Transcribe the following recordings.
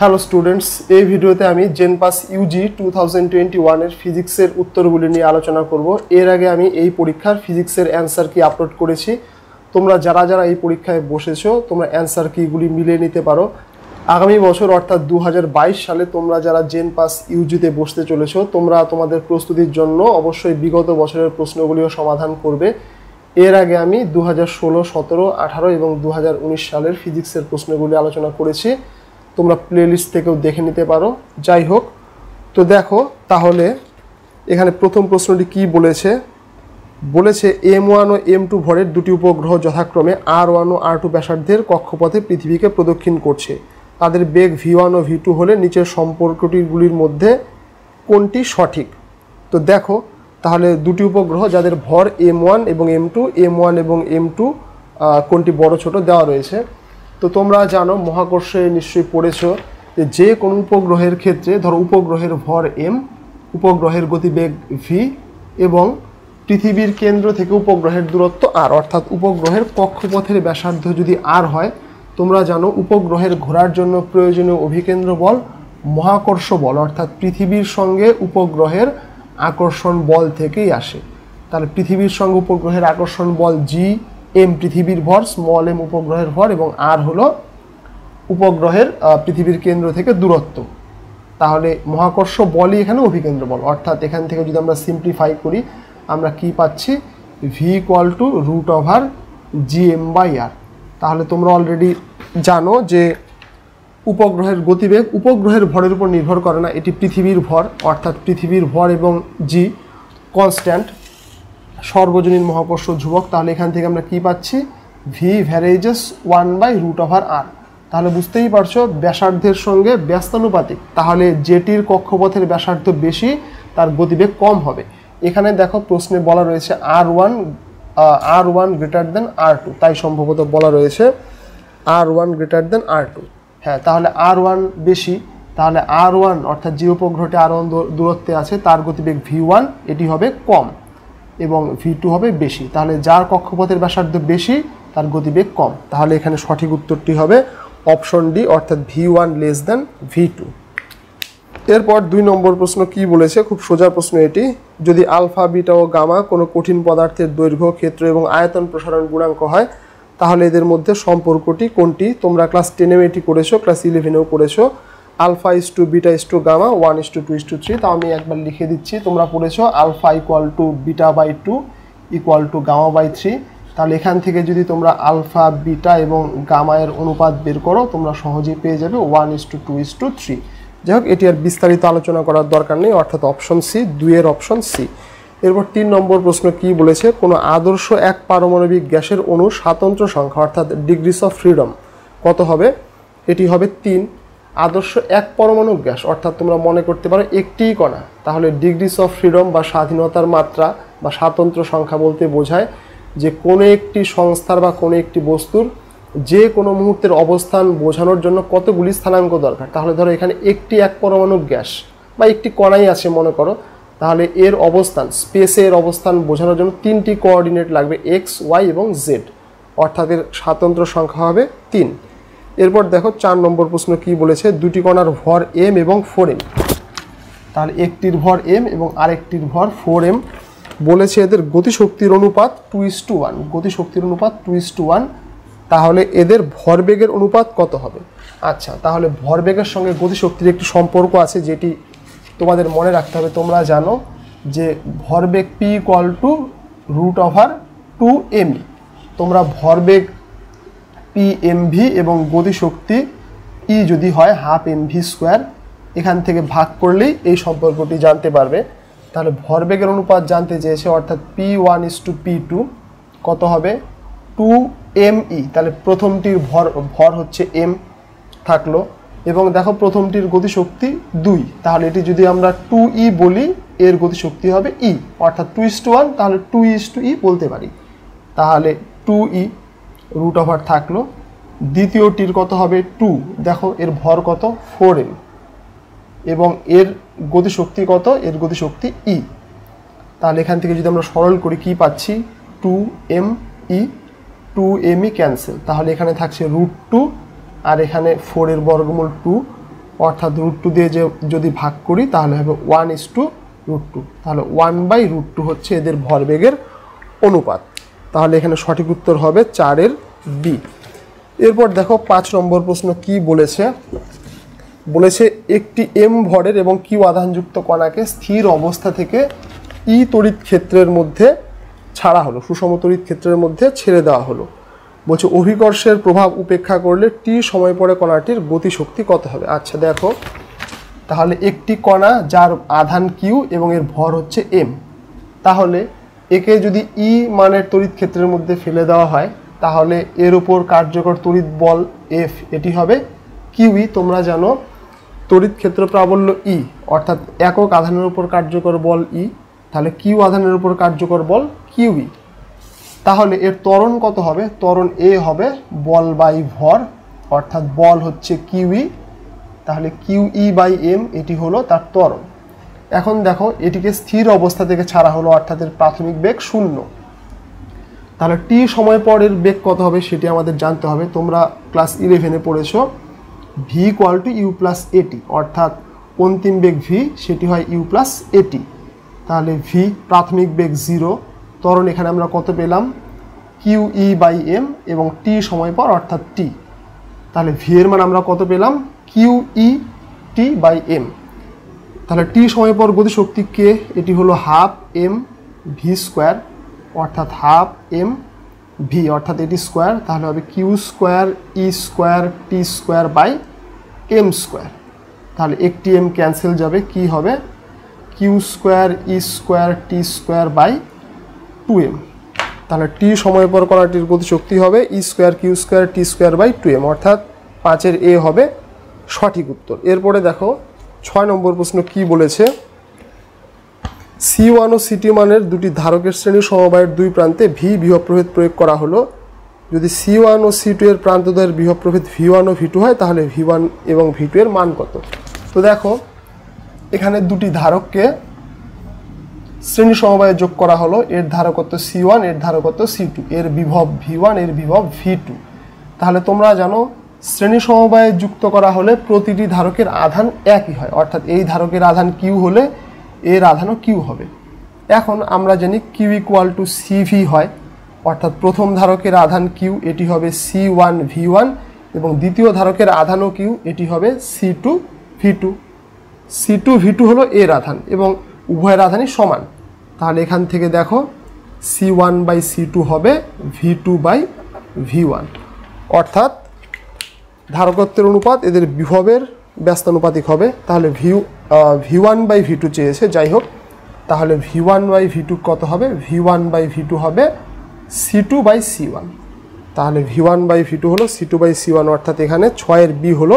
Hello students, এই ভিডিওতে আমি জেনপাস ইউজি 2021 এর ফিজিক্সের উত্তরগুলি নিয়ে আলোচনা করব। এর আগে আমি এই পরীক্ষার ফিজিক্সের অ্যান্সার কি আপলোড করেছি। তোমরা যারা যারা এই পরীক্ষায় বসেছো তোমরা অ্যান্সার কিগুলি মিলিয়ে নিতে পারো। আগামী বছর অর্থাৎ 2022 সালে তোমরা যারা জেনপাস ইউজিতে বসতে চলেছো তোমরা তোমাদের প্রস্তুতির জন্য অবশ্যই বিগত বছরের প্রশ্নগুলিও সমাধান করবে। এর আগে আমি 2016, 17, 18 এবং 2019 সালের ফিজিক্সের প্রশ্নগুলি আলোচনা করেছি। তোমরা প্লেলিস্ট থেকেও দেখে নিতে পারো। যাই হোক, তো দেখো তাহলে এখানে প্রথম প্রশ্নটি কি বলেছে। M1 ও M2 ভরের দুটি উপগ্রহ যথাক্রমে R1 ও R2 ব্যাসার্ধের কক্ষপথে পৃথিবীকে প্রদক্ষিণ করছে। তাদের বেগ V1 ও V2 হলে নিচের সম্পর্কটিগুলির মধ্যে কোনটি সঠিক। তো দেখো তাহলে দুটি উপগ্রহ যাদের ভর M1 এবং M1 এবং M2 কোনটি বড় ছোট দেওয়া রয়েছে। তো তোমরা জানো, মহাকর্ষে নিশ্চয়ই পড়েছো যে কোনো উপগ্রহের ক্ষেত্রে ধরো উপগ্রহের ভর M, উপগ্রহের গতিবেগ V এবং পৃথিবীর কেন্দ্র থেকে উপগ্রহের দূরত্ব R, অর্থাৎ উপগ্রহের কক্ষপথের ব্যাসার্ধ যদি R হয়, তোমরা জানো উপগ্রহের ঘোরার জন্য প্রয়োজনীয় অভিকেন্দ্র বল মহাকর্ষ বল অর্থাৎ পৃথিবীর সঙ্গে উপগ্রহের আকর্ষণ বল থেকেই আসে। তাহলে পৃথিবীর সঙ্গে উপগ্রহের আকর্ষণ বল G, M পৃথিবীর ভর, স্মল m উপগ্রহের ভর এবং R হলো উপগ্রহের পৃথিবীর কেন্দ্র থেকে দূরত্ব। তাহলে মহাকর্ষ বলই এখানে অভিকেন্দ্র বল, অর্থাৎ এখান থেকে যদি আমরা সিম্পলিফাই করি আমরা কি পাচ্ছি, V = √gm/r। তাহলে তোমরা অলরেডি জানো যে উপগ্রহের গতিবেগ উপগ্রহের ভরের উপর নির্ভর করে না, এটি পৃথিবীর ভর, অর্থাৎ পৃথিবীর ভর এবং G কনস্ট্যান্ট, সর্বজনীন মহাকর্ষ ধ্রুবক। তাহলে এখান থেকে আমরা কি পাচ্ছি, V averages 1/√r। তাহলে বুঝতেই পারছো ব্যাসার্ধের সঙ্গে ব্যস্তানুপাতিক, তাহলে যেটির কক্ষপথের ব্যাসার্ধ বেশি তার গতিবেগ কম হবে। এখানে দেখো প্রশ্নে বলা রয়েছে R1 greater than R2, তাই সম্ভবত বলা রয়েছে R1 greater than R2। হ্যাঁ, তাহলে R1 বেশি, তাহলে R1 অর্থাৎ যে উপগ্রহটি R1 দূরত্বে আছে তার গতিবেগ V1 এটি হবে কম এবং V2 হবে বেশি। তাহলে যার কক্ষপথের ব্যাসার্ধ বেশি তার গতিবেগ কম। তাহলে এখানে সঠিক উত্তরটি হবে অপশন ডি, অর্থাৎ V1 < V2। এরপর 2 নম্বর প্রশ্ন কি বলেছে, খুব সোজা প্রশ্ন এটি। যদি আলফা, বিটা ও গামা কোনো কঠিন পদার্থের দৈর্ঘ্য, ক্ষেত্র এবং আয়তন প্রসারণ গুণাঙ্ক হয় তাহলে এদের মধ্যে সম্পর্কটি কোনটি। তোমরা ক্লাস 10 এটি করেছো, ক্লাস 11-এও করেছো। Alpha beta gamma 1:2:3। তাও আমি একবার লিখে দিচ্ছি, তোমরা পড়েছো আলফা =β/2 =γ/3। তাহলে এখান থেকে যদি তোমরা আলফা, বিটা এবং গামা এর অনুপাত বের করো তোমরা সহজেই পেয়ে যাবে 1:2:3। যাই হোক, এটি আর বিস্তারিত আলোচনা করার দরকার নেই, অর্থাৎ অপশন সি, 2 অপশন সি। এরপর 3 নম্বর প্রশ্ন কি বলেছে, কোনো আদর্শ এক পারমাণবিক গ্যাসের অণু স্বাতন্ত্র্য সংখ্যা অর্থাৎ ডিগ্রিস অফ ফ্রিডম কত হবে। এটি হবে 3। আদর্শ এক পরমাণু গ্যাস অর্থাৎ তোমরা মনে করতে পারো একটিই কণা, তাহলে ডিগ্রিস অফ ফ্রিডম বা স্বাধীনতার মাত্রা বা স্বাতন্ত্র্য সংখ্যা বলতে বোঝায় যে কোনো একটি সংস্থার বা কোনো একটি বস্তুর যে কোনো মুহূর্তের অবস্থান বোঝানোর জন্য কতগুলি স্থানাঙ্ক দরকার। তাহলে ধরো এখানে একটি এক পরমাণু গ্যাস বা একটি কণাই আছে মনে করো, তাহলে এর অবস্থান, স্পেসের অবস্থান বোঝানোর জন্য 3টি কোঅর্ডিনেট লাগবে, x, y এবং z, অর্থাৎ এর স্বাতন্ত্র্য সংখ্যা হবে 3। এরপর দেখো 4 নম্বর প্রশ্ন কি বলেছে, দুটি কণার ভর m এবং 4m। তাহলে একটির ভর m এবং আরেকটির ভর 4m। বলেছে এদের গতিশক্তির অনুপাত 2:1, গতিশক্তির অনুপাত 2:1। তাহলে এদের ভরবেগের অনুপাত কত হবে। আচ্ছা, তাহলে ভরবেগের সঙ্গে গতিশক্তির একটি সম্পর্ক আছে যেটি তোমাদের মনে রাখতে হবে। তোমরা জানো যে ভরবেগ P √2mv। তোমরা ভরবেগ P/mv এবং গতিশক্তি E যদি হয় 12mv², এখান থেকে ভাগ করলেই এই সম্পর্কটি জানতে পারবে। তাহলে ভরবেগের অনুপাত জানতে চেয়েছে, অর্থাৎ P1:P2 কত হবে 2me। তাহলে প্রথমটির ভর হচ্ছে m থাকলো এবং দেখো প্রথমটির গতিশক্তি 2, তাহলে এটি যদি আমরা 2e বলি এর গতিশক্তি হবে e, অর্থাৎ 2:1, তাহলে 2:e বলতে পারি। তাহলে 2e √ থাকলো। দ্বিতীয়টির কত হবে 2, দেখো এর ভর কত 4m এবং এর গতিশক্তি কত, এর গতিশক্তি e। তাহলে এখান থেকে যদি আমরা সরল করি কি পাচ্ছি, 2me 2me ক্যান্সেল, তাহলে এখানে থাকছে √2 আর এখানে 4 এর বর্গমূল 2 অর্থাৎ √2 দিয়ে যদি ভাগ করি তাহলে হবে 1:√2, তাহলে 1/√2 হচ্ছে এদের ভরবেগের অনুপাত। তাহলে এখানে সঠিক উত্তর হবে 4 বি। এরপর দেখো 5 নম্বর প্রশ্ন কি বলেছে, বলেছে একটি এম ভরের এবং কিউ আধানযুক্ত কণাকে স্থির অবস্থা থেকে ই তড়িৎ ক্ষেত্রের মধ্যে ছাড়া হলো, সুষম তড়িৎ ক্ষেত্রের মধ্যে ছেড়ে দেওয়া হলো। বলছে অভিকর্ষের প্রভাব উপেক্ষা করলে টি সময় পরে কণাটির গতিশক্তি কত হবে। আচ্ছা দেখো, তাহলে একটি কণা যার আধান কিউ এবং এর ভর হচ্ছে এম, তাহলে একে যদি ই মানের তড়িৎ ক্ষেত্রের মধ্যে ফেলে দেওয়া হয় তাহলে এর উপর কার্যকর তড়িৎ বল এফ, এটি হবে কিউই। তোমরা জানো তড়িৎ ক্ষেত্র প্রাবল্য ই, অর্থাৎ একক আধানের উপর কার্যকর বল ই, তাহলে কিউ আধানের উপর কার্যকর বল কিউই। তাহলে এর ত্বরণ কত হবে, ত্বরণ এ হবে বল বাই ভর, অর্থাৎ বল হচ্ছে কিউই, তাহলে কিউই বাই এম এটি হলো তার ত্বরণ। এখন দেখো এটিকে স্থির অবস্থা থেকে ছাড়া হলো, অর্থাৎ এর প্রাথমিক বেগ 0। তাহলে টি সময় পর এর বেগ কত হবে সেটি আমাদের জানতে হবে। তোমরা ক্লাস 11-এ পড়েছো V equal to U plus A, T অন্তিম বেগ ভি সেটি হয় ইউ প্লাস এটি। তাহলে ভি প্রাথমিক বেগ 0, ত্বরণ এখানে আমরা কত পেলাম কিউ ই বাই এম এবং টি সময় পর অর্থাৎ টি, তাহলে ভি এর মান আমরা কত পেলাম Q E T by M. তাহলে টি সময় পর গতিশক্তি কে, এটি হলো হাফ এম ভি স্কোয়ার, অর্থাৎ হাফ এম ভি অর্থাৎ এটি স্কোয়ার, তাহলে হবে Q square E square T square by M square. তাহলে একটি এম ক্যান্সেল যাবে, কি হবে Q square E square T square by 2m। তাহলে টি সময় পর কণাটির গতিশক্তি হবে E square Q square T square by 2m, অর্থাৎ 5 এ হবে সঠিক উত্তর। এরপরে দেখো 6 নম্বর প্রশ্ন কি বলেছে, C1 ও C2 মানের দুটি ধারকের শ্রেণী সমবায়ের দুই প্রান্তে ভি বিভব প্রভেদ প্রয়োগ করা হলো। যদি C1 ও C2 এর প্রান্তদ্বয়ের বিভব প্রভেদ V1 ও V2 হয় তাহলে V1 এবং V2 এর মান কত। তো দেখো এখানে দুটি ধারককে শ্রেণী সমবায়ে যোগ করা হলো, এর ধারকত্ব C1 এর ধারকত্ব C2, এর বিভব V1 এর বিভব V2। তাহলে তোমরা জানো শ্রেণী সমবায়ে যুক্ত করা হলে প্রতিটি ধারকের আধান একই হয়, অর্থাৎ এই ধারকের আধান কিউ হলে এর আধানও কিউ হবে। এখন আমরা জানি কিউ ইকুয়াল টু সিভি হয়, অর্থাৎ প্রথম ধারকের আধান কিউ এটি হবে C1 V1 এবং দ্বিতীয় ধারকের আধানও কিউ এটি হবে C2 V2। C2 V2 হলো এর আধান এবং উভয়ের আধানই সমান, তাহলে এখান থেকে দেখো C1 বাই C2 হবে V2 বাই V1, অর্থাৎ ধারকত্বের অনুপাত এদের বিভবের ব্যস্তানুপাতিক হবে। তাহলে V1 বাই V2 চেয়েছে, যাই হোক, তাহলে V1 বাই V2 কত হবে, V1 বাই V2 হবে C2 বাই C1, তাহলে V1 বাই V2 হলো C2 বাই C1, অর্থাৎ এখানে 6 বি হলো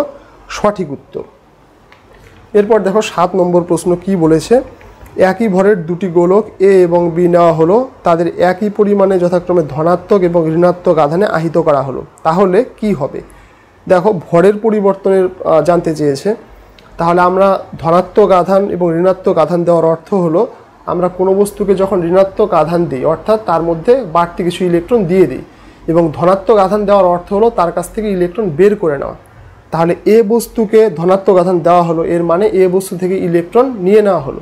সঠিক উত্তর। এরপর দেখো 7 নম্বর প্রশ্ন কি বলেছে, একই ভরের দুটি গোলক এ এবং বি নেওয়া হলো, তাদের একই পরিমাণে যথাক্রমে ধনাত্মক এবং ঋণাত্মক আধানে আহিত করা হলো, তাহলে কি হবে। দেখো ভরের পরিবর্তনের জানতে চেয়েছে, তাহলে আমরা ধনাত্মক আধান এবং ঋণাত্মক আধান দেওয়ার অর্থ হলো আমরা কোনো বস্তুকে যখন ঋণাত্মক আধান দিই অর্থাৎ তার মধ্যে বাড়তি কিছু ইলেকট্রন দিয়ে দিই, এবং ধনাত্মক আধান দেওয়ার অর্থ হলো তার কাছ থেকে ইলেকট্রন বের করে নেওয়া। তাহলে এ বস্তুকে ধনাত্মক আধান দেওয়া হলো, এর মানে এ বস্তু থেকে ইলেকট্রন নিয়ে নেওয়া হলো।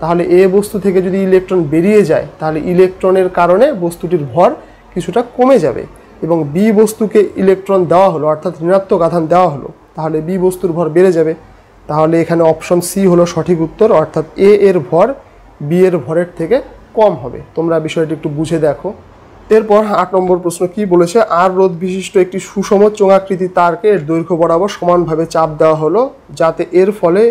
তাহলে এ বস্তু থেকে যদি ইলেকট্রন বেরিয়ে যায় তাহলে ইলেকট্রনের কারণে বস্তুটির ভর কিছুটা কমে যাবে, এবং বি বস্তুকে ইলেকট্রন দেওয়া হলো অর্থাৎ ঋণাত্মক আধান দেওয়া হলো, তাহলে বি বস্তুর ভর বেড়ে যাবে। তাহলে এখানে অপশন সি হলো সঠিক উত্তর, অর্থাৎ এ এর ভর বি এর ভরের থেকে কম হবে। তোমরা বিষয়টি একটু বুঝে দেখো। এরপর 8 নম্বর প্রশ্ন কি বলেছে, আর রোধ বিশিষ্ট একটি সুষম চোঙাকৃতি তারকে এর দৈর্ঘ্য বরাবর সমানভাবে চাপ দেওয়া হলো, যাতে এর ফলে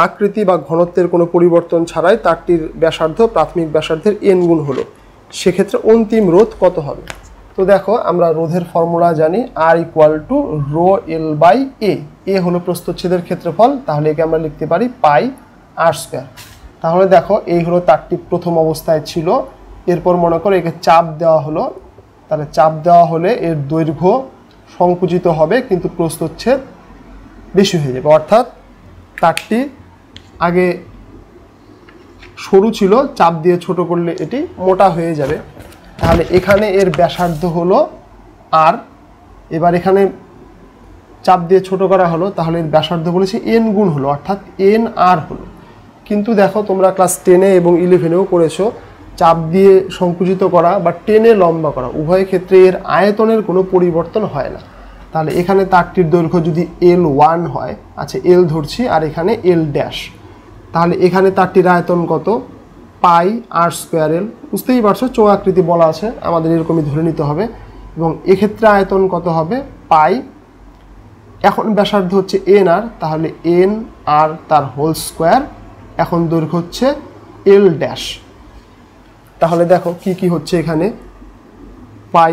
আকৃতি বা ঘনত্বের কোনো পরিবর্তন ছাড়াই তারটির ব্যাসার্ধ প্রাথমিক ব্যাসার্ধের n গুণ হলো, সেক্ষেত্রে অন্তিম রোধ কত হবে। তো দেখো আমরা রোধের ফর্মুলা জানি, R equal to rho L by A, A হলো প্রস্থচ্ছেদের ক্ষেত্রফল, তাহলে একে আমরা লিখতে পারি পাই আর স্কোয়ার। তাহলে দেখো এই হলো তারটি প্রথম অবস্থায় ছিল, এরপর মনে করো একে চাপ দেওয়া হলো, তাহলে চাপ দেওয়া হলে এর দৈর্ঘ্য সংকুচিত হবে কিন্তু প্রস্থচ্ছেদ বেশি হয়ে যাবে, অর্থাৎ তারটি আগে সরু ছিল, চাপ দিয়ে ছোট করলে এটি মোটা হয়ে যাবে। তাহলে এখানে এর ব্যাসার্ধ হলো আর, এবার এখানে চাপ দিয়ে ছোট করা হলো, তাহলে এর ব্যাসার্ধ বলেছে n গুণ হলো, অর্থাৎ nr হলো। কিন্তু দেখো তোমরা ক্লাস 10 এবং 11-এও করেছো, চাপ দিয়ে সংকুচিত করা বা টেনে লম্বা করা উভয় ক্ষেত্রে এর আয়তনের কোনো পরিবর্তন হয় না। তাহলে এখানে তারটির দৈর্ঘ্য যদি L1 হয়, আচ্ছা L ধরছি, আর এখানে L ড্যাশ, তাহলে এখানে তারটির আয়তন কত? পাই r স্কোয়ার l। বুঝতেই পারছো চৌ আকৃতি বলা আছে, আমাদের এরকমই ধরে নিতে হবে। এবং এক্ষেত্রে আয়তন কত হবে? পাই। এখন ব্যাসার্ধ হচ্ছে nr, তাহলে nr তার হোল স্কোয়ার। এখন দৈর্ঘ্য হচ্ছে l ড্যাশ। তাহলে দেখো কি কি হচ্ছে এখানে, পাই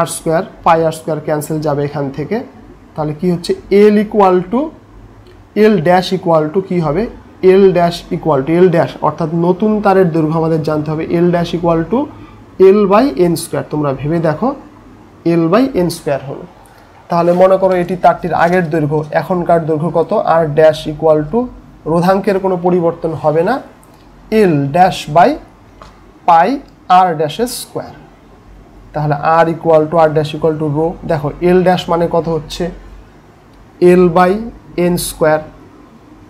r স্কোয়ার ক্যান্সেল যাবে এখান থেকে। তাহলে কি হচ্ছে l equal to l dash equal to কী হবে? l dash equal to l dash, অর্থাৎ নতুন তারের দৈর্ঘ্য আমাদের জানতে হবে। l dash equal to l by n square. তোমরা ভেবে দেখো l বাই n স্কোয়ার হলো। তাহলে মনে করো এটি তারটির আগের দৈর্ঘ্য, এখনকার দৈর্ঘ্য কত? r ড্যাশ ইকুয়াল টু, রোধাঙ্কের কোনো পরিবর্তন হবে না, l dash by pi r ড্যাশের স্কোয়ার। তাহলে r equal to r dash equal to rho. দেখো l ড্যাশ মানে কত হচ্ছে? l by n square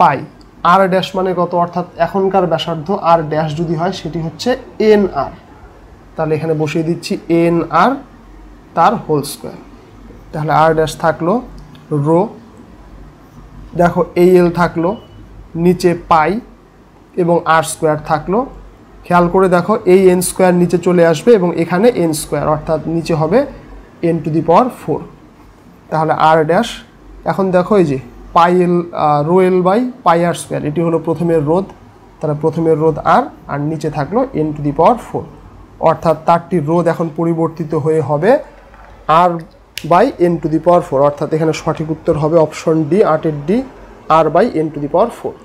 pi. r dash মানে কত? অর্থাৎ এখনকার ব্যাসার্ধ r ড্যাশ যদি হয় সেটি হচ্ছে nr। তাহলে এখানে বসিয়ে দিচ্ছি nr তার হোল স্কোয়ার। তাহলে r ড্যাশ থাকলো রো, দেখো এই l থাকলো, নিচে পাই এবং r স্কোয়ার থাকলো। খেয়াল করে দেখো এই n স্কোয়ার নিচে চলে আসবে এবং এখানে n স্কোয়ার, অর্থাৎ নিচে হবে n টু দি পাওয়ার 4। তাহলে r ড্যাশ, এখন দেখো এই যে pi L rho L by pi r square, এটি হলো প্রথমের রোধ, তাহলে প্রথমের রোধ r, আর নিচে থাকলো n টু দি পাওয়ার 4। অর্থাৎ তারটির রোধ এখন পরিবর্তিত হয়ে হবে r by n to the power 4, অর্থাৎ এখানে সঠিক উত্তর হবে অপশন ডি, 8-এর D, r by n to the power 4।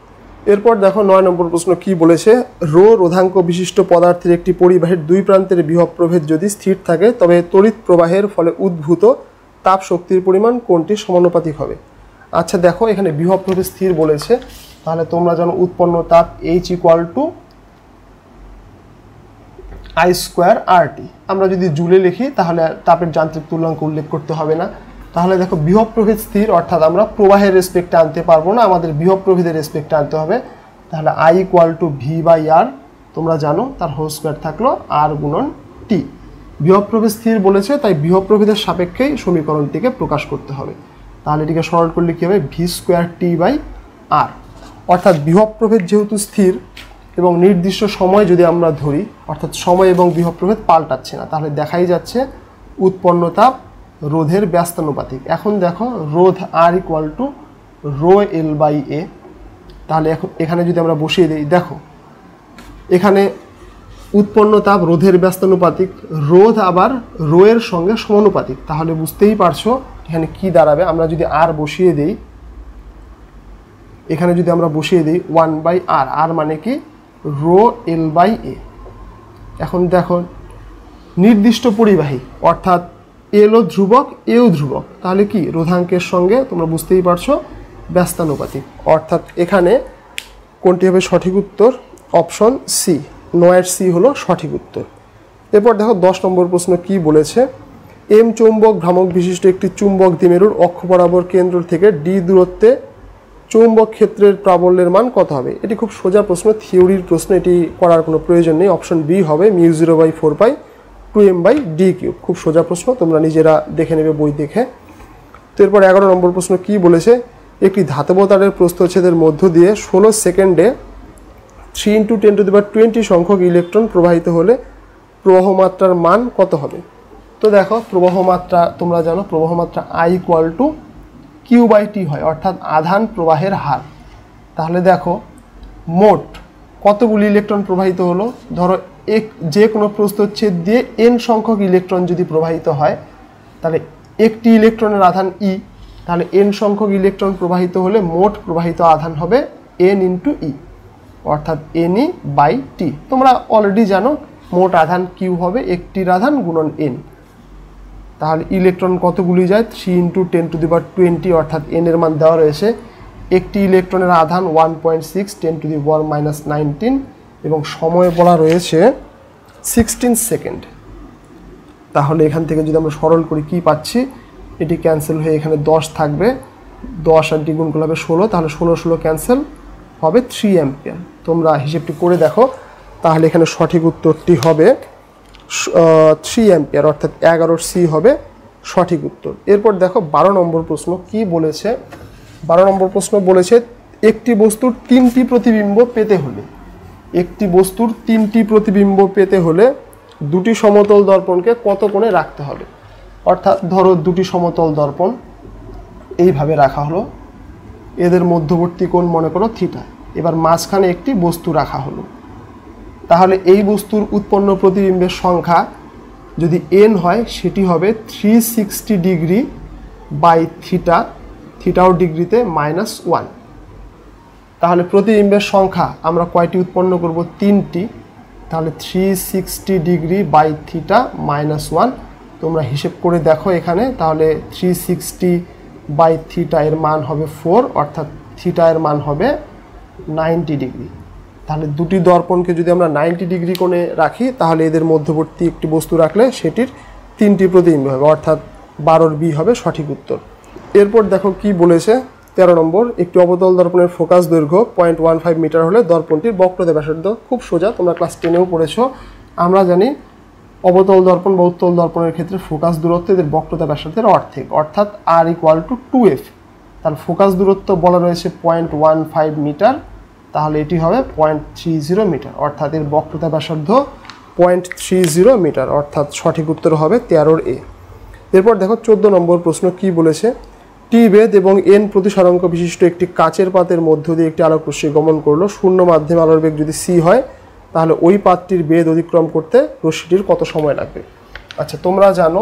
এরপর দেখো 9 নম্বর প্রশ্ন কি বলেছে, রো রোধাঙ্ক বিশিষ্ট পদার্থের একটি পরিবাহীর দুই প্রান্তের বিভব প্রভেদ যদি স্থির থাকে তবে তড়িৎ প্রবাহের ফলে উদ্ভূত তাপ শক্তির পরিমাণ কোনটি সমানুপাতিক হবে? আচ্ছা দেখো এখানে বিভব প্রভেদ স্থির বলেছে, তাহলে তোমরা জানো উৎপন্ন তাপ H equal to I square RT। আমরা যদি জুলে লিখি তাহলে তাপের যান্ত্রিক তুল্যাঙ্ক উল্লেখ করতে হবে না। তাহলে দেখো বিভব প্রভেদ স্থির, অর্থাৎ আমরা প্রবাহের রেসপেক্টে আনতে পারবো না, আমাদের বিভব প্রভেদের রেসপেক্টে আনতে হবে। তাহলে I equal to V by R, তোমরা জানো তার হোল স্কোয়ার থাকলো আর গুণন টি। বিভব প্রভেদ স্থির বলেছে, তাই বিভব প্রভেদের সাপেক্ষেই সমীকরণটিকে প্রকাশ করতে হবে। তাহলে এটিকে সরল করলে কী হবে? ভি স্কোয়ার টি বাই আর। অর্থাৎ বিভব প্রভেদ যেহেতু স্থির এবং নির্দিষ্ট সময় যদি আমরা ধরি, অর্থাৎ সময় এবং বিভব প্রভেদ পাল্টাচ্ছে না, তাহলে দেখাই যাচ্ছে উৎপন্ন তাপ রোধের ব্যস্তানুপাতিক। এখন দেখো রোধ R equal to rho L by A. তাহলে এখন এখানে যদি আমরা বসিয়ে দিই, দেখো এখানে উৎপন্ন তাপ রোধের ব্যস্তানুপাতিক, রোধ আবার রো এর সঙ্গে সমানুপাতিক, তাহলে বুঝতেই পারছো এখানে কি দাঁড়াবে। আমরা যদি আর বসিয়ে দিই, এখানে যদি আমরা বসিয়ে দিই 1 বাই আর, আর মানে কি? রো এল বাই এ। এখন দেখো নির্দিষ্ট পরিবাহী, অর্থাৎ এলও ধ্রুবক এও ধ্রুবক, তাহলে কি রোধাঙ্কের সঙ্গে তোমরা বুঝতেই পারছো ব্যস্তানুপাতিক, অর্থাৎ এখানে কোনটি হবে সঠিক উত্তর? অপশন সি, 9-এর সি হলো সঠিক উত্তর। এরপর দেখো 10 নম্বর প্রশ্ন কি বলেছে, এম চৌম্বক ভ্রামক বিশিষ্ট একটি চুম্বক দ্বিমেরুর অক্ষ বরাবর কেন্দ্র থেকে ডি দূরত্বে চৌম্বক ক্ষেত্রের প্রাবল্যের মান কত হবে? এটি খুব সোজা প্রশ্ন, থিওরির প্রশ্ন, এটি করার কোনো প্রয়োজন নেই। অপশন বি হবে μ0/4π 2m/d³। খুব সোজা প্রশ্ন, তোমরা নিজেরা দেখে নেবে বই দেখে। তো এরপর 11 নম্বর প্রশ্ন কি বলেছে, একটি ধাতব তারের প্রস্থচ্ছেদের মধ্য দিয়ে 16 সেকেন্ডে 3 × 10⁻20 সংখ্যক ইলেকট্রন প্রবাহিত হলে প্রবাহ মাত্রার মান কত হবে? তো দেখো প্রবাহ মাত্রা তোমরা জানো, প্রবাহ মাত্রা I ইকুয়াল টু Q/T হয়, অর্থাৎ আধান প্রবাহের হার। তাহলে দেখো মোট কতগুলি ইলেকট্রন প্রবাহিত হলো, ধরো যে কোনো প্রস্থচ্ছেদ দিয়ে n সংখ্যক ইলেকট্রন যদি প্রবাহিত হয়, তাহলে একটি ইলেকট্রনের আধান E, তাহলে n সংখ্যক ইলেকট্রন প্রবাহিত হলে মোট প্রবাহিত আধান হবে n × E, অর্থাৎ Ne/T। তোমরা অলরেডি জানো মোট আধান Q হবে একটির আধান গুণন n। তাহলে ইলেকট্রন কতগুলি যায়? 3 × 10⁻20, অর্থাৎ n এর মান দেওয়া রয়েছে। একটি ইলেকট্রনের আধান 1.6 10⁻−19 এবং সময় বলা রয়েছে 16 সেকেন্ড। তাহলে এখান থেকে যদি আমরা সরল করি কি পাচ্ছি? এটি ক্যান্সেল হয়ে এখানে 10 থাকবে, 10 আর দ্বিগুণ করলে হবে 16, তাহলে 16 ক্যান্সেল হবে 3 অ্যাম্পিয়ার। তোমরা হিসেবটি করে দেখো, তাহলে এখানে সঠিক উত্তরটি হবে 3 অ্যাম্পিয়ার, অর্থাৎ 11 C হবে সঠিক উত্তর। এরপর দেখো 12 নম্বর প্রশ্ন কি বলেছে। 12 নম্বর প্রশ্ন বলেছে একটি বস্তুর 3টি প্রতিবিম্ব পেতে হলে, একটি বস্তুর 3টি প্রতিবিম্ব পেতে হলে দুটি সমতল দর্পণকে কত কোণে রাখতে হবে। অর্থাৎ ধরো দুটি সমতল দর্পণ এইভাবে রাখা হলো, এদের মধ্যবর্তী কোণ মনে করো থিটা, এবার মাঝখানে একটি বস্তু রাখা হলো, তাহলে এই বস্তুর উৎপন্ন প্রতিবিম্বের সংখ্যা যদি n হয় সেটি হবে 360 ডিগ্রি বাই থিটা, থিটাও ডিগ্রিতে -1। তাহলে প্রতিবিম্বের সংখ্যা আমরা কয়টি উৎপন্ন করব, 3টি, তাহলে 360 ডিগ্রি বাই থিটা -1। তোমরা হিসেব করে দেখো এখানে, তাহলে 360 বাই থিটা এর মান হবে 4, অর্থাৎ থিটা এর মান হবে 90 ডিগ্রি। তাহলে দুটি দর্পণকে যদি আমরা 90 ডিগ্রি কোণে রাখি, তাহলে এদের মধ্যবর্তী একটি বস্তু রাখলে সেটির 3টি প্রতিবিম্ব হবে, অর্থাৎ 12 B হবে সঠিক উত্তর। এরপর দেখো কি বলেছে 13 নম্বর, একটি অবতল দর্পণের ফোকাস দৈর্ঘ্য 0.15 মিটার হলে দর্পণটির বক্রতা ব্যাসার্ধ। খুব সোজা, তোমরা ক্লাস 10এও পড়েছো। আমরা জানি অবতল দর্পণ বা উত্তল দর্পণের ক্ষেত্রে ফোকাস দূরত্ব এদের বক্রতা ব্যাসার্ধের অর্ধেক, অর্থাৎ r = 2f। তাহলে ফোকাস দূরত্ব বলা রয়েছে 0.15 মিটার, তাহলে এটি হবে 0.30 মিটার, অর্থাৎ এর বক্রতা ব্যাসার্ধ 0.30 মিটার, অর্থাৎ সঠিক উত্তর হবে 13 A। এরপর দেখো 14 নম্বর প্রশ্ন কি বলেছে, টি বেধ এবং n প্রতিসরাঙ্ক বিশিষ্ট একটি কাচের পাতের মধ্য দিয়ে একটি আলোক রশ্মি গমন করলো, শূন্য মাধ্যমে আলোর বেগ যদি c হয়, তাহলে ওই পাতটির বেধ অতিক্রম করতে রশ্মিটির কত সময় লাগবে। আচ্ছা, তোমরা জানো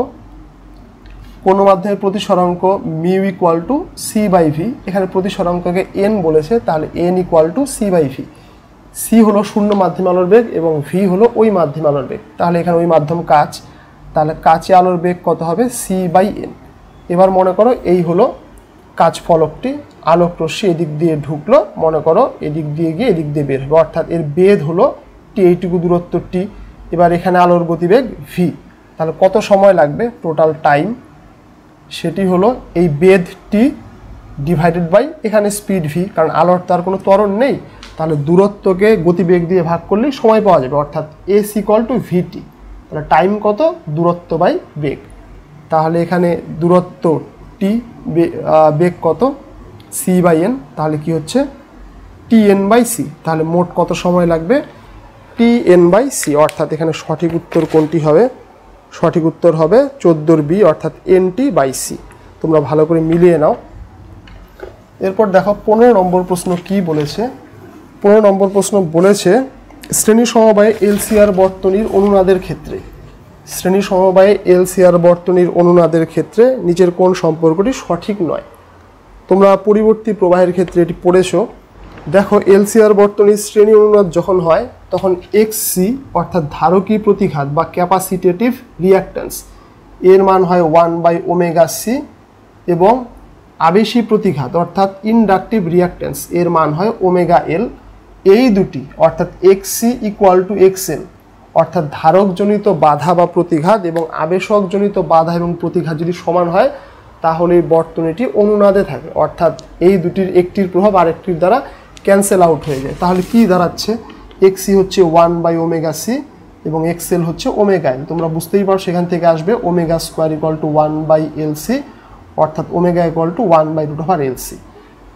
কোন মাধ্যমের প্রতিসরাঙ্ক মিউ = c/v, এখানে প্রতিসরাঙ্ককে n বলেছে, তাহলে n = c/v। c হলো শূন্য মাধ্যমে আলোর বেগ এবং v হলো ওই মাধ্যমে আলোর বেগ, তাহলে এখানে ওই মাধ্যম কাচ, তাহলে কাচে আলোর বেগ কত হবে, c/n। এবার মনে করো এই হলো কাচ ফলকটি, আলোক রশ্মি এদিক দিয়ে ঢুকলো, মনে করো এদিক দিয়ে গিয়ে এদিক দিয়ে বের হবে, অর্থাৎ এর বেধ হলো টি, এইটুকু দূরত্ব টি। এবার এখানে আলোর গতিবেগ v, তাহলে কত সময় লাগবে টোটাল টাইম, সেটি হলো এই বেধ টি ডিভাইডেড বাই এখানে স্পিড v, কারণ আলোর তার কোনো ত্বরণ নেই, তাহলে দূরত্বকে গতিবেগ দিয়ে ভাগ করলেই সময় পাওয়া যাবে, অর্থাৎ s = vt। তাহলে টাইম কত, দূরত্ব বাই বেগ, তাহলে এখানে দূরত্ব টি, বেগ কত c/n, তাহলে কি হচ্ছে tn/c। তাহলে মোট কত সময় লাগবে, tn/c, অর্থাৎ এখানে সঠিক উত্তর কোনটি হবে, সঠিক উত্তর হবে 14 B, অর্থাৎ nt/c। তোমরা ভালো করে মিলিয়ে নাও। এরপর দেখো 15 নম্বর প্রশ্ন কি বলেছে। 15 নম্বর প্রশ্ন বলেছে শ্রেণী সমবায়ে LCR বর্তনীর অনুনাদের ক্ষেত্রে, শ্রেণী সমবায়ে LCR বর্তনীর অনুনাদের ক্ষেত্রে নিচের কোন সম্পর্কটি সঠিক নয়। তোমরা পরিবর্তী প্রবাহের ক্ষেত্রে এটি পড়েছো। দেখো LCR বর্তনীর শ্রেণী অনুনাদ যখন হয় তখন XC অর্থাৎ ধারকী প্রতিঘাত বা ক্যাপাসিটেটিভ রিঅ্যাক্ট্যান্স এর মান হয় 1/ωc এবং আবেশী প্রতিঘাত অর্থাৎ ইন্ডাকটিভ রিঅ্যাক্ট্যান্স এর মান হয় ωL। এই দুটি অর্থাৎ XC = XL অর্থাৎ ধারকজনিত বাধা বা প্রতিঘাত এবং আবেশকজনিত বাধা এবং প্রতিঘাত যদি সমান হয় তাহলে এই বর্তনীটি অনুনাদে থাকে, অর্থাৎ এই দুটির একটির প্রভাব আরেকটির দ্বারা ক্যান্সেল আউট হয়ে যায়। তাহলে কি দাঁড়াচ্ছে, XC হচ্ছে 1/ωc এবং XL হচ্ছে ωL। তোমরা বুঝতেই পারো সেখান থেকে আসবে ω² = 1/LC, অর্থাৎ ω = 1/√LC।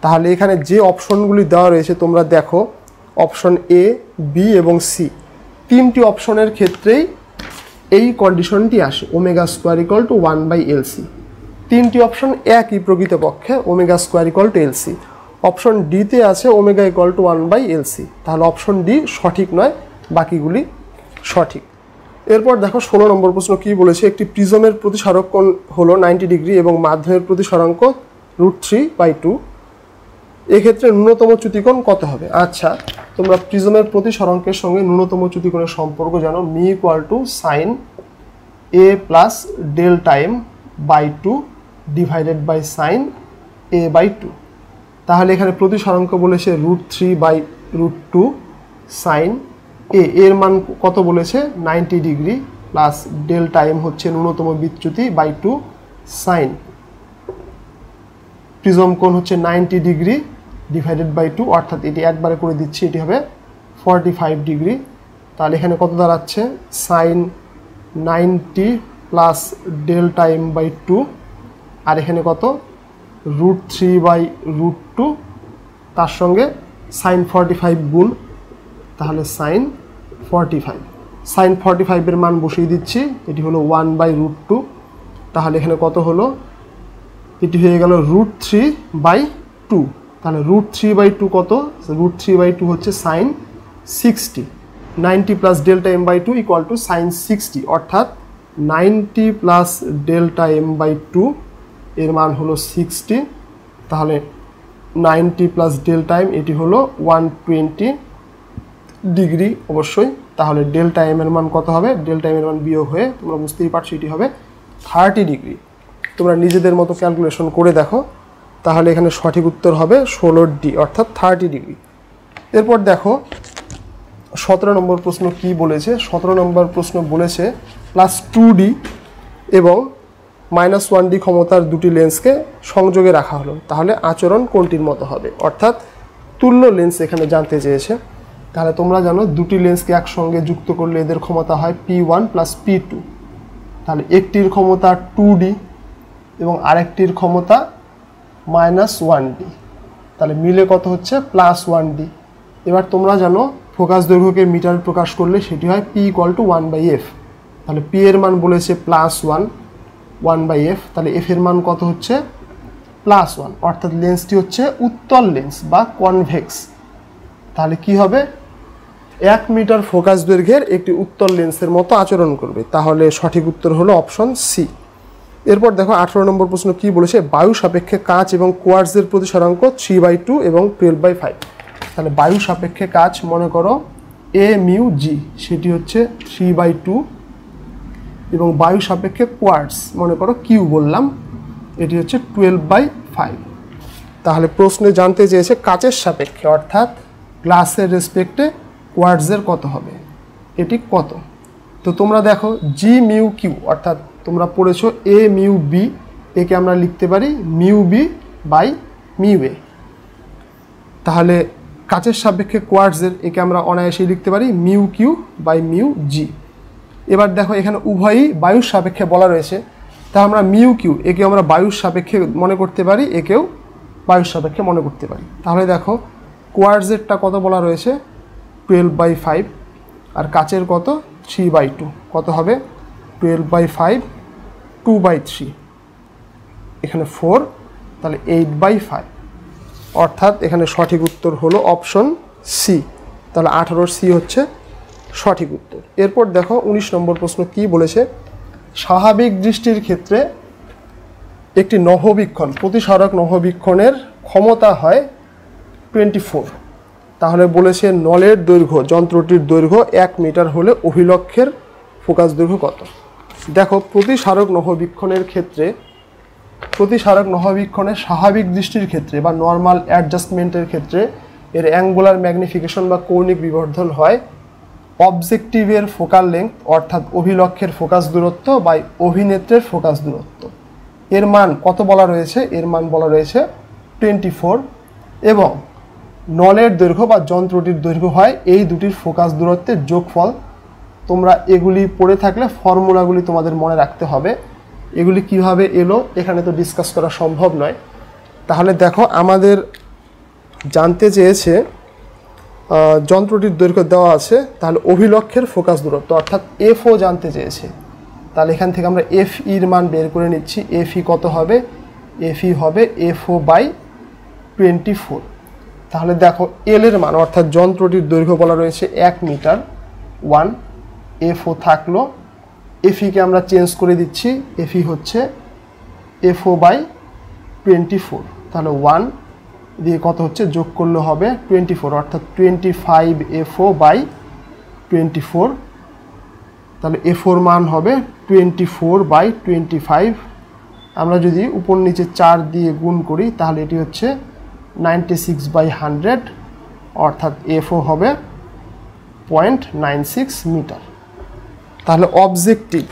তাহলে এখানে যে অপশনগুলি দেওয়া রয়েছে তোমরা দেখো, অপশন A, B এবং C, তিনটি অপশনের ক্ষেত্রেই এই কন্ডিশনটি আসে, ω² = 1/LC। তিনটি অপশন একই প্রকৃতপক্ষে, ω² = LC। অপশন ডিতে আছে ω = 1/LC, তাহলে অপশন ডি সঠিক নয়, বাকিগুলি সঠিক। এরপর দেখো 16 নম্বর প্রশ্ন কি বলেছে, একটি প্রিজমের প্রতিসরক কোণ হলো 90 ডিগ্রি এবং মাধ্যমের প্রতিসরাঙ্ক √3/2, এক্ষেত্রে ন্যূনতম চ্যুতিকোণ কত হবে। আচ্ছা, তোমরা প্রিজমের প্রতিসরাঙ্কের সঙ্গে ন্যূনতম চ্যুতিকোণের সম্পর্ক জানো, μ = sin a + delta m/2 divided by sin a/2। তাহলে এখানে প্রতিসরাঙ্ক বলেছে √3/2 sin a, এর মান কত বলেছে 90 ডিগ্রি প্লাস ডেল্টা m হচ্ছে ন্যূনতম বিচ্যুতি /2 sin প্রিজম কোণ হচ্ছে 90 ডিগ্রি ডিভাইডেড বাই 2, অর্থাৎ এটি একবারে করে দিচ্ছি, এটি হবে 45 ডিগ্রি। তাহলে এখানে কত দাঁড়াচ্ছে, sine 90 plus delta M by 2, আর এখানে কত √3 বাই √2, তার সঙ্গে সাইন 45 গুণ, তাহলে সাইন 45। সাইন 45 এর মান বসিয়ে দিচ্ছি, এটি হলো 1 বাই √2, তাহলে এখানে কত হলো, এটি হয়ে গেল √3 বাই 2। তাহলে √3 বাই 2 কত, √3 বাই 2 হচ্ছে sine 60। 90 plus delta M by 2 equal to sine 60, অর্থাৎ 90 প্লাস ডেল্টা এম বাই 2 এর মান হলো 60। তাহলে 90 প্লাস ডেল্টা এম এটি হলো 120 ডিগ্রি অবশ্যই। তাহলে ডেল্টা এম এর মান কত হবে, ডেল্টা এম এর মান বিয়োগ হয়ে তোমরা বুঝতেই পারছো এটি হবে 30 ডিগ্রি। তোমরা নিজেদের মতো ক্যালকুলেশন করে দেখো, তাহলে এখানে সঠিক উত্তর হবে 16D, অর্থাৎ 30 ডিগ্রি। এরপর দেখো 17 নম্বর প্রশ্ন কি বলেছে। 17 নম্বর প্রশ্ন বলেছে +2D এবং -1D ক্ষমতার দুটি লেন্সকে সংযোগে রাখা হলো, তাহলে আচরণ কোনটির মতো হবে, অর্থাৎ তুল্য লেন্স এখানে জানতে চেয়েছে। তাহলে তোমরা জানো দুটি লেন্সকে একসঙ্গে যুক্ত করলে এদের ক্ষমতা হয় P1 প্লাস P2। তাহলে একটির ক্ষমতা 2D এবং আরেকটির ক্ষমতা -1D, তাহলে মিলে কত হচ্ছে +1D। এবার তোমরা জানো ফোকাস দৈর্ঘ্যকে মিটার প্রকাশ করলে সেটি হয় P = 1/f। তাহলে P এর মান বলেছে +1, 1/f, তাহলে f এর মান কত হচ্ছে +1, অর্থাৎ লেন্সটি হচ্ছে উত্তল লেন্স বা কনভেক্স। তাহলে কি হবে, 1 মিটার ফোকাস দৈর্ঘ্যের একটি উত্তল লেন্সের মতো আচরণ করবে। তাহলে সঠিক উত্তর হলো অপশন সি। এরপর দেখো 18 নম্বর প্রশ্ন কি বলেছে, বায়ু সাপেক্ষে কাঁচ এবং কোয়ার্টজের প্রতিসরাঙ্ক 3/2 এবং 12/5। তাহলে বায়ু সাপেক্ষে কাঁচ মনে করো AμG, সেটি হচ্ছে 3/2, এবং বায়ু সাপেক্ষে কোয়ার্টজ মনে করো কিউ বললাম, এটি হচ্ছে 12/5। তাহলে প্রশ্নে জানতে চেয়েছে কাচের সাপেক্ষে অর্থাৎ গ্লাসের রেসপেক্টে কোয়ার্টজের কত হবে, এটি কত। তো তোমরা দেখো Gμq, অর্থাৎ তোমরা পড়েছো AμB, একে আমরা লিখতে পারি μB/μA। তাহলে কাচের সাপেক্ষে কোয়ার্টজের একে আমরা অনায়াসেই লিখতে পারি μQ/μG। এবার দেখো এখানে উভয়ই বায়ুর সাপেক্ষে বলা রয়েছে, তা আমরা μQ একে আমরা বায়ুর সাপেক্ষে মনে করতে পারি, একেও বায়ুর সাপেক্ষে মনে করতে পারি। তাহলে দেখো কোয়ার্টজেরটা কত বলা রয়েছে 12/5, আর কাচের কত 3/2, কত হবে 12/5, 2/3, এখানে 4, তাহলে 8/5, অর্থাৎ এখানে সঠিক উত্তর হলো অপশন সি। তাহলে 18C হচ্ছে সঠিক উত্তর। এরপর দেখো 19 নম্বর প্রশ্ন কি বলেছে, স্বাভাবিক দৃষ্টির ক্ষেত্রে একটি নহবীক্ষণ, প্রতিসারক নহবীক্ষণের ক্ষমতা হয় 24। তাহলে বলেছে নলের দৈর্ঘ্য, যন্ত্রটির দৈর্ঘ্য 1 মিটার হলে অভিলক্ষের ফোকাস দৈর্ঘ্য কত। দেখো প্রতিসারক নহবীক্ষণের ক্ষেত্রে, প্রতিসারক নহবীক্ষণের স্বাভাবিক দৃষ্টির ক্ষেত্রে বা নর্মাল অ্যাডজাস্টমেন্টের ক্ষেত্রে এর অ্যাঙ্গুলার ম্যাগনিফিকেশন বা কৌণিক বিবর্ধন হয় অবজেক্টিভের ফোকাল লেংথ, অর্থাৎ অভিলক্ষের ফোকাস দূরত্ব বা অভিনেত্রের ফোকাস দূরত্ব। এর মান কত বলা রয়েছে, এর মান বলা রয়েছে 24, এবং নলের দৈর্ঘ্য বা যন্ত্রটির দৈর্ঘ্য হয় এই দুটির ফোকাস দূরত্বের যোগফল। তোমরা এগুলি পড়ে থাকলে ফর্মুলাগুলি তোমাদের মনে রাখতে হবে। এগুলি কিভাবে এলো এখানে তো ডিসকাস করা সম্ভব নয়। তাহলে দেখো আমাদের জানতে চেয়েছে যন্ত্রটির দৈর্ঘ্য দেওয়া আছে, তাহলে অভিলক্ষের ফোকাস দূরত্ব অর্থাৎ FO জানতে চেয়েছে। তাহলে এখান থেকে আমরা FE-র মান বের করে নিচ্ছি। FE কত হবে, FE হবে FO/24। তাহলে দেখো L এর মান অর্থাৎ যন্ত্রটির দৈর্ঘ্য বলা রয়েছে 1 মিটার, 1, FO থাকলো, FE-কে আমরা চেঞ্জ করে দিচ্ছি, FE হচ্ছে FO/24। তাহলে 1 দিয়ে কত হচ্ছে যোগ করলে হবে 24, অর্থাৎ 25 FO/24। তাহলে FOর মান হবে 24/25। আমরা যদি উপর নিচে 4 দিয়ে গুণ করি তাহলে এটি হচ্ছে 96/100, অর্থাৎ FO হবে 0.96 মিটার। তাহলে অবজেক্টিভ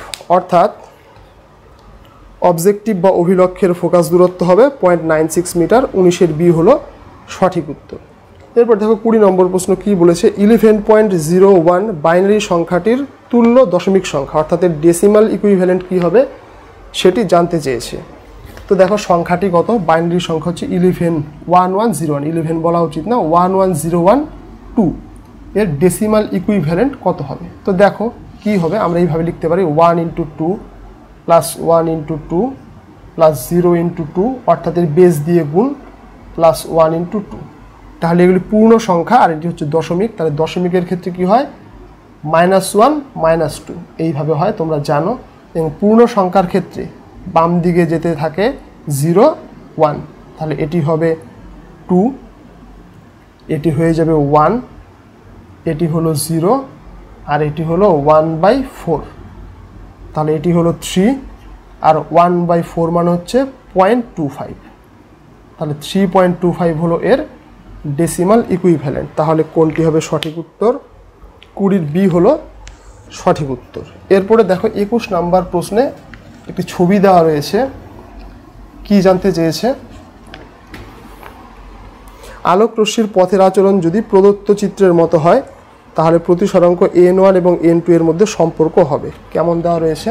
অবজেক্টিভ বা অভিলক্ষের ফোকাস দূরত্ব হবে 0.96 মিটার। 19-এর বি হলো সঠিক উত্তর। এরপর দেখো 20 নম্বর প্রশ্ন কি বলেছে, 11.01 বাইনারি সংখ্যাটির তুল্য দশমিক সংখ্যা অর্থাৎ এর ডেসিমাল ইকুইভ্যালেন্ট কি হবে সেটি জানতে চেয়েছে। তো দেখো সংখ্যাটি কত, বাইনারি সংখ্যা হচ্ছে 11.1101, 11 বলা উচিত না, 11012, এর ডেসিমাল ইকুইভ্যালেন্ট কত হবে। তো দেখো কি হবে, আমরা এইভাবে লিখতে পারি 1 × 2 প্লাস 1 × 2 প্লাস 0 × 2 অর্থাৎ এর বেস দিয়ে গুণ প্লাস 1 × 2। তাহলে এগুলি পূর্ণ সংখ্যা আর এটি হচ্ছে দশমিক, তাহলে দশমিকের ক্ষেত্রে কি হয় -1 -2 এইভাবে হয় তোমরা জানো। এবং পূর্ণ সংখ্যার ক্ষেত্রে বাম দিকে যেতে থাকে 0 1, তাহলে এটি হবে 2, এটি হয়ে যাবে 1, এটি হলো 0 আর এটি হলো 1/4, তাহলে এটি হলো 3 আর 1/4 মানে হচ্ছে 0.25, তাহলে 3.25 হলো এর ডেসিমাল ইকুইভ্যালেন্ট। তাহলে কোনটি হবে সঠিক উত্তর, 20-এর বি হলো সঠিক উত্তর। এরপরে দেখো 21 নম্বর প্রশ্নে একটি ছবি দেওয়া রয়েছে, কি জানতে চেয়েছে, আলোক রশ্মির পথের আচরণ যদি প্রদত্ত চিত্রের মতো হয় তাহলে প্রতিসরাঙ্ক n1 এবং n2 এর মধ্যে সম্পর্ক হবে। কেমন দেওয়া রয়েছে,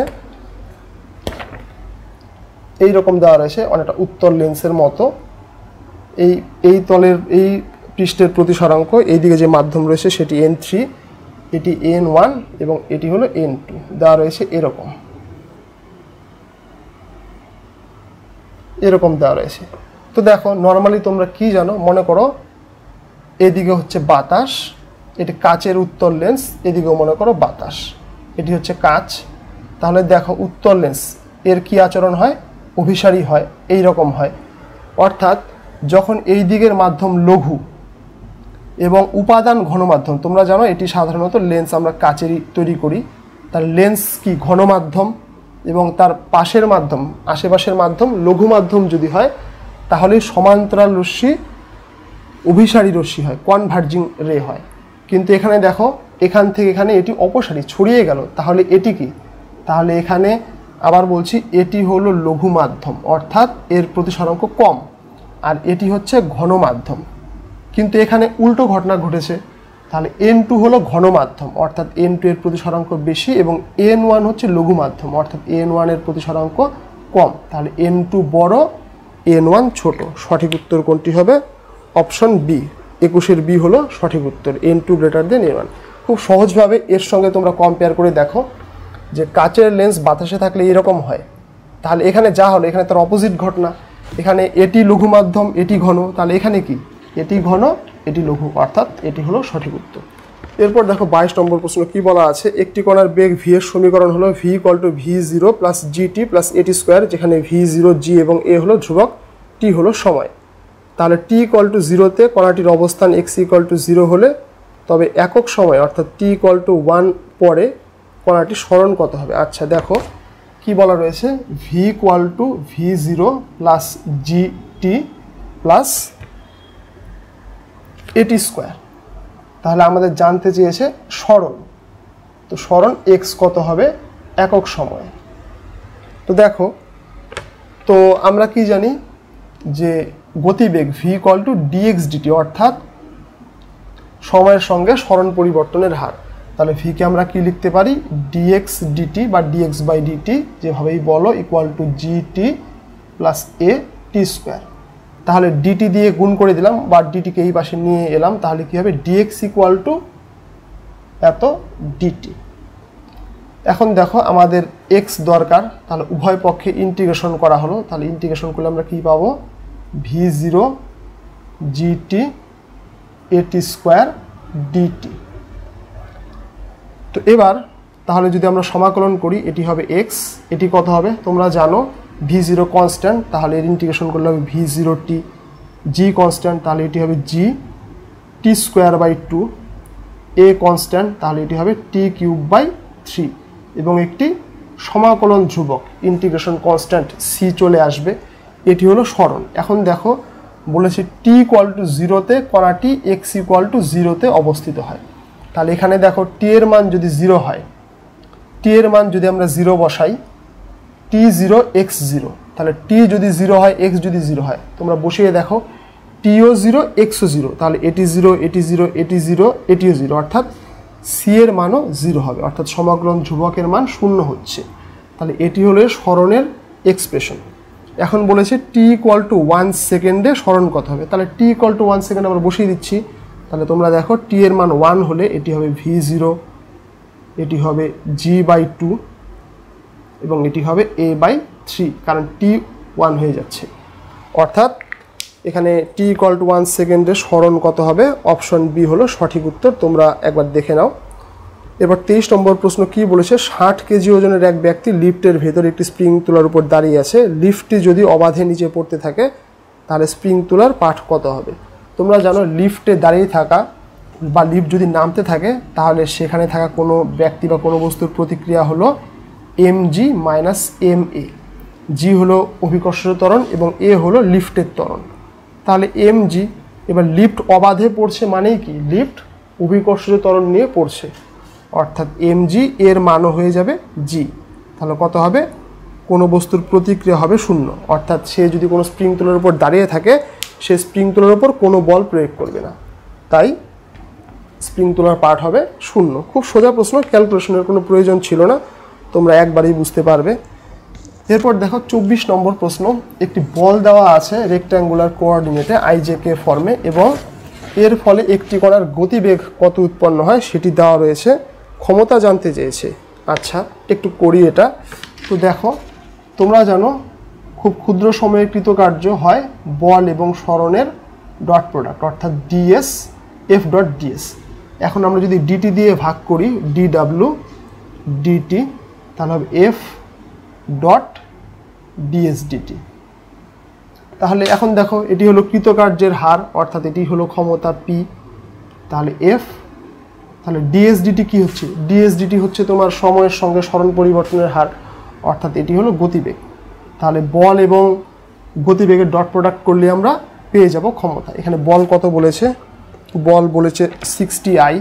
এই রকম দেওয়া রয়েছে, অনেকটা উত্তর লেন্সের মতো। এই তলের এই পৃষ্ঠের প্রতিসরাঙ্ক, এইদিকে যে মাধ্যম রয়েছে সেটি n3, এটি n1 এবং এটি হলো n2 দেওয়া রয়েছে এরকম দেওয়া রয়েছে। তো দেখো নর্মালি তোমরা কি জানো, মনে করো এদিকে হচ্ছে বাতাস, এটি কাচের উত্তর লেন্স, এদিকেও মনে করো বাতাস, এটি হচ্ছে কাচ। তাহলে দেখো উত্তর লেন্স এর কি আচরণ হয়, অভিসারী হয়, এই রকম হয়। অর্থাৎ যখন এই দিকের মাধ্যম লঘু এবং উপাদান ঘন মাধ্যম, তোমরা জানো এটি সাধারণত লেন্স আমরা কাচেরই তৈরি করি, তার লেন্স কি ঘন মাধ্যম এবং তার পাশের মাধ্যম আশেপাশের মাধ্যম লঘু মাধ্যম যদি হয় তাহলে সমান্তরাল রশ্মি অভিসারী রশ্মি হয়, কনভার্জিং রে হয়। কিন্তু এখানে দেখো এখান থেকে এখানে এটি অপসারী ছড়িয়ে গেল, তাহলে এটি কি, তাহলে এখানে আবার বলছি এটি হলো লঘু মাধ্যম অর্থাৎ এর প্রতিসরাঙ্ক কম, আর এটি হচ্ছে ঘন মাধ্যম। কিন্তু এখানে উল্টো ঘটনা ঘটেছে, তাহলে n2 হলো ঘন মাধ্যম অর্থাৎ n2 এর প্রতিসরাঙ্ক বেশি এবং n1 হচ্ছে লঘু মাধ্যম অর্থাৎ n1 এর প্রতিসরাঙ্ক কম, তাহলে n2 বড় n1 ছোট। সঠিক উত্তর কোনটি হবে, অপশন বি, 21-এর বি হলো সঠিক উত্তর, n2 গ্রেটার দেন n1। খুব সহজভাবে এর সঙ্গে তোমরা কম্পেয়ার করে দেখো যে কাচের লেন্স বাতাসে থাকলে এরকম হয়, তাহলে এখানে যা হলো এখানে তার অপোজিট ঘটনা, এখানে এটি লঘু মাধ্যম এটি ঘন, তাহলে এখানে কি এটি ঘন এটি লঘু অর্থাৎ এটি হলো সঠিক উত্তর। এরপর দেখো 22 নম্বর প্রশ্ন কি বলা আছে, একটি কণার বেগ v এর সমীকরণ হলো v = v0 + gt + at square, যেখানে v0 g এবং a হলো ধ্রুবক, t হলো সময়। তাহলে t = 0 তে কণাটির অবস্থান x = 0 হলে তবে একক সময় অর্থাৎ t = 1 পরে কণাটির সরণ কত হবে। আচ্ছা দেখো কি বলা রয়েছে, v = v0 + gt + at square, তাহলে আমাদের জানতে চেয়েছে সরণ, তো সরণ x কত হবে একক সময়ে। তো দেখো তো আমরা কি জানি যে গতিবেগ v = dx dt অর্থাৎ সময়ের সঙ্গে সরণ পরিবর্তনের হার, তাহলে v কে আমরা কি লিখতে পারি dx dt বা dx/dt যেভাবেই বলো = gt + at স্কয়ার। তাহলে dt দিয়ে গুণ করে দিলাম বা dt কে এই পাশে নিয়ে এলাম, তাহলে কি হবে dx = এত dt। এখন দেখো আমাদের x দরকার, তাহলে উভয় পক্ষে ইন্টিগ্রেশন করা হলো, তাহলে ইন্টিগ্রেশন করলে আমরা কি পাবো v0 gt at square dt। তো এবার তাহলে যদি আমরা সমাকলন করি এটি হবে x, এটি কত হবে তোমরা জানো v0 কনস্ট্যান্ট, তাহলে এর ইন্টিগ্রেশন করলে হবে v0t, g কনস্ট্যান্ট তাহলে এটি হবে g t²/2, a কনস্ট্যান্ট তাহলে এটি হবে t³/3 এবং একটি সমাকলন ধ্রুবক ইন্টিগ্রেশন কনস্ট্যান্ট c চলে আসবে, এটি হলো সরণ। এখন দেখো বলেছে t = 0 তে কণাটি x = 0 তে অবস্থিত হয়, তাহলে এখানে দেখো t এর মান যদি 0 হয়, t এর মান যদি আমরা 0 বসাই t0 x0, তাহলে t যদি 0 হয় x যদি 0 হয় তোমরা বসিয়ে দেখো টিও 0 এক্সও 0, তাহলে এটি 0 এটি 0 এটি 0 এটিও 0, অর্থাৎ সি এর মানও 0 হবে, অর্থাৎ সমগ্রণ ধ্রুবকের মান 0 হচ্ছে। তাহলে এটি হলো সরণের এক্সপ্রেশন। এখন বলেছে t = 1 সেকেন্ডে সরণ কত হবে, তাহলে t = 1 সেকেন্ড আমরা বসিয়ে দিচ্ছি। তাহলে তোমরা দেখো t এর মান 1 হলে এটি হবে v0, এটি হবে g/2 এবং এটি হবে a/3, কারণ t 1 হয়ে যাচ্ছে। অর্থাৎ এখানে t = 1 সেকেন্ডে সরণ কত হবে, অপশন বি হলো সঠিক উত্তর। তোমরা একবার দেখে নাও। এবার 23 নম্বর প্রশ্ন কি বলেছে, 60 কেজি ওজনের এক ব্যক্তি লিফটের ভেতরে একটি স্প্রিং তোলার উপর দাঁড়িয়ে আছে। লিফটটি যদি অবাধে নিচে পড়তে থাকে তাহলে স্প্রিং তোলার পাঠ কত হবে। তোমরা জানো লিফটে দাঁড়িয়ে থাকা বা লিফট যদি নামতে থাকে তাহলে সেখানে থাকা কোনো ব্যক্তি বা কোনো বস্তুর প্রতিক্রিয়া হলো mg - ma। g হলো অভিকর্ষজ ত্বরণ এবং a হলো লিফটের ত্বরণ। তাহলে mg, এবার লিফট অবাধে পড়ছে মানেই কি, লিফট অভিকর্ষজ ত্বরণ নিয়ে পড়ছে, অর্থাৎ mg এর মানও হয়ে যাবে g। তাহলে কত হবে, কোনো বস্তুর প্রতিক্রিয়া হবে 0, অর্থাৎ সে যদি কোনো স্প্রিং তোলার উপর দাঁড়িয়ে থাকে সে স্প্রিং তোলার উপর কোনো বল প্রয়োগ করবে না, তাই স্প্রিং তোলার পার্ট হবে 0। খুব সোজা প্রশ্ন, ক্যালকুলেশনের কোনো প্রয়োজন ছিল না, তোমরা একবারই বুঝতে পারবে। এরপর দেখো 24 নম্বর প্রশ্ন, একটি বল দেওয়া আছে রেক্ট্যাঙ্গুলার কোঅর্ডিনেটে ijk ফর্মে এবং এর ফলে একটি কণার গতিবেগ কত উৎপন্ন হয় সেটি দেওয়া রয়েছে, ক্ষমতা জানতে চেয়েছে। আচ্ছা একটু করি এটা। তো দেখো তোমরা জানো খুব ক্ষুদ্র সময়ে কৃতকার্য হয় বল এবং সরণের ডট প্রোডাক্ট, অর্থাৎ ds f.ds। এখন আমরা যদি dt দিয়ে ভাগ করি dw dt, তাহলে হবে f.ds dt। তাহলে এখন দেখো এটি হলো কৃতকার্যের হার, অর্থাৎ এটি হলো ক্ষমতা p, তাহলে f, তাহলে ds dt কি হচ্ছে, ds dt হচ্ছে তোমার সময়ের সঙ্গে সরণ পরিবর্তনের হার, অর্থাৎ এটি হলো গতিবেগ। তাহলে বল এবং গতিবেগের ডট প্রোডাক্ট করলে আমরা পেয়ে যাব ক্ষমতা। এখানে বল কত বলেছে, বল বলেছে 60I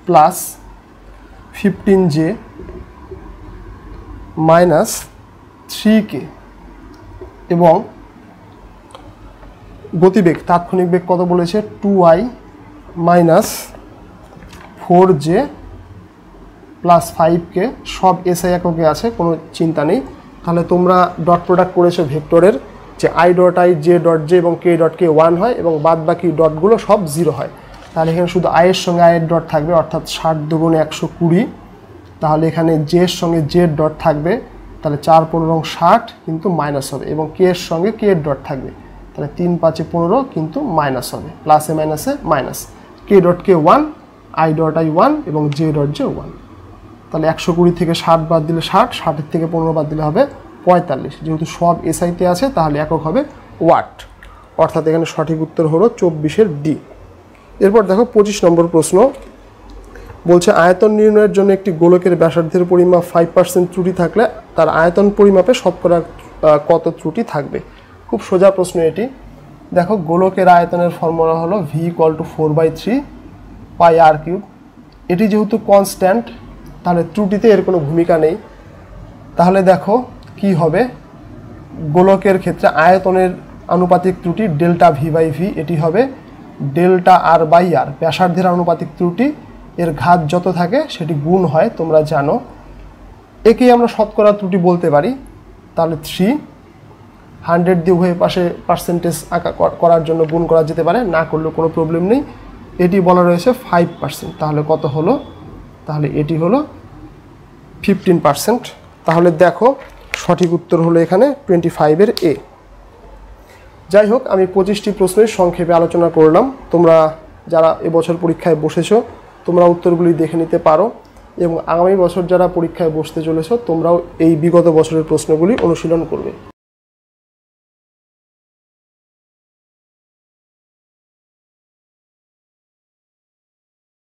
plus 15J minus 3K এবং গতিবেগ তাৎক্ষণিক বেগ কত বলেছে 2I minus 4J plus 5K, সব SI এককে আছে, কোনো চিন্তা নেই। তাহলে তোমরা ডট প্রোডাক্ট করেছো ভেক্টরের, যে i.i j.j এবং k.k 1 হয় এবং বাদ বাকি ডটগুলো সব 0 হয়। তাহলে এখানে শুধু i এর সঙ্গে i এর ডট থাকবে, অর্থাৎ 60 × 120। তাহলে এখানে j এর সঙ্গে j এর ডট থাকবে, তাহলে 4 15 60 কিন্তু মাইনাস হবে, এবং k এর সঙ্গে k এর ডট থাকবে, তাহলে 3 5 15 কিন্তু মাইনাস হবে, প্লাসে মাইনাসে মাইনাস, k.k 1 i.i 1 এবং j.j 1। তাহলে 120 থেকে 60 বাদ দিলে 60, 60 থেকে 15 বাদ দিলে হবে 45। যেহেতু সব এসআইতে আছে তাহলে একক হবে ওয়াট, অর্থাৎ এখানে সঠিক উত্তর হলো 24-এর ডি। এরপর দেখো 25 নম্বর প্রশ্ন বলছে, আয়তন নির্ণয়ের জন্য একটি গোলকের ব্যাসার্ধের পরিমাপ 5% ত্রুটি থাকলে তার আয়তন পরিমাপে শতকরা কত ত্রুটি থাকবে। খুব সোজা প্রশ্ন এটি। দেখো গোলকের আয়তনের ফর্মুলা হলো v = 4/3 পাই r3। এটি যেহেতু কনস্ট্যান্ট তাহলে ত্রুটিতে এর কোনো ভূমিকা নেই। তাহলে দেখো কি হবে, গোলকের ক্ষেত্রে আয়তনের আনুপাতিক ত্রুটি ডেল্টা v/v, এটি হবে ডেল্টা r/r। ব্যাসার্ধের আনুপাতিক ত্রুটি এর ঘাত যত থাকে সেটি গুণ হয়, তোমরা জানো। একেই আমরা শতকরা ত্রুটি বলতে পারি। তাহলে 300 দিয়ে উভয় পাশে পার্সেন্টেজ আঁকা করার জন্য গুণ করা যেতে পারে, না করলেও কোনো প্রবলেম নেই। এটি বলা রয়েছে 5%, তাহলে কত হলো, তাহলে এটি হলো 15%। তাহলে দেখো সঠিক উত্তর হলো এখানে 25-এর এ। যাই হোক, আমি 25টি প্রশ্নের সংক্ষেপে আলোচনা করলাম। তোমরা যারা এবছর পরীক্ষায় বসেছো তোমরা উত্তরগুলি দেখে নিতে পারো, এবং আগামী বছর যারা পরীক্ষায় বসতে চলেছো তোমরাও এই বিগত বছরের প্রশ্নগুলি অনুশীলন করবে।